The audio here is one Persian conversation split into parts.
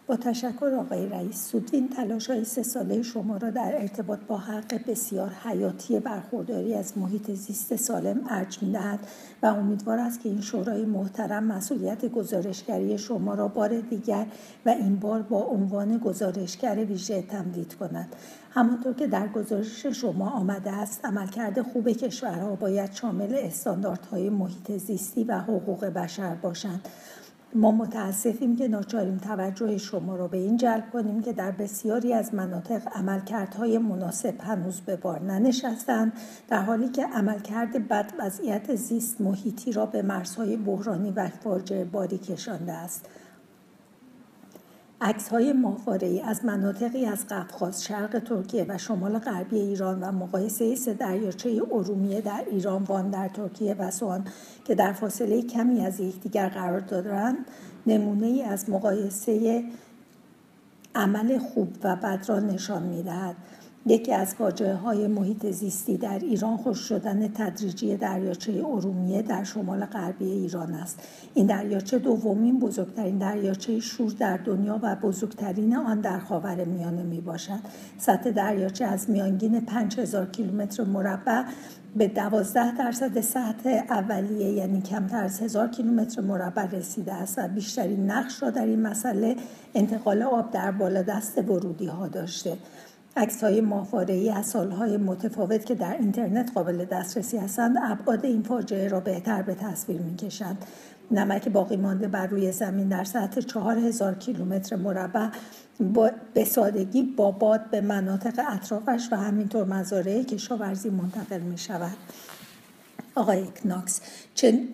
با تشکر آقای رئیس. سودوین تلاش‌های 3 ساله شما را در ارتباط با حق بسیار حیاتی برخورداری از محیط زیست سالم ارج می‌دهد و امیدوار است که این شورای محترم مسئولیت گزارشگری شما را بار دیگر و این بار با عنوان گزارشگر ویژه تمدید کند. همانطور که در گزارش شما آمده است، عملکرد خوب کشورها باید شامل استانداردهای محیط زیستی و حقوق بشر باشند. ما متاسفیم که ناچاریم توجه شما را به این جلب کنیم که در بسیاری از مناطق عملکردهای مناسب هنوز به بار ننشستند، در حالی که عملکرد بد وضعیت زیست محیطی را به مرزهای بحرانی و فاجعه باری کشانده است. عکس‌های ماهواره‌ای از مناطقی از قفقاز، شرق ترکیه و شمال غربی ایران و مقایسه 3 دریاچه ارومیه در ایران، وان در ترکیه و سوان که در فاصله کمی از یکدیگر قرار دارند، نمونه‌ای از مقایسه عمل خوب و بد را نشان می‌دهد. یکی از فاجعه‌های محیط زیستی در ایران خشک شدن تدریجی دریاچه ارومیه در شمال غربی ایران است. این دریاچه دومین بزرگترین دریاچه شور در دنیا و بزرگترین آن در خاورمیانه میباشد. سطح دریاچه از میانگین 5000 کیلومتر مربع به 12% سطح اولیه، یعنی کمتر از 1000 کیلومتر مربع رسیده است و بیشترین نقش را در این مسئله انتقال آب در بالادست ورودی ها داشته. عکس‌های ماهواره‌ای از سال‌های متفاوت که در اینترنت قابل دسترسی هستند، ابعاد این فاجعه را بهتر به تصویر می‌کشند. نمک باقی مانده بر روی زمین در سطح 4000 کیلومتر مربع به سادگی با باد به مناطق اطرافش و همینطور مزارع کشاورزی منتقل می‌شود. آقای کناکس،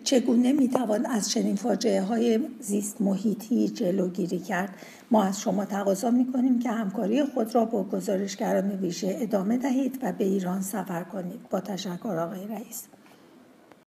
چگونه میتوان از چنین فاجعه‌های زیست محیطی جلوگیری کرد؟ ما از شما تقاضا میکنیم که همکاری خود را با گزارشگران ویژه ادامه دهید و به ایران سفر کنید. با تشکر آقای رئیس.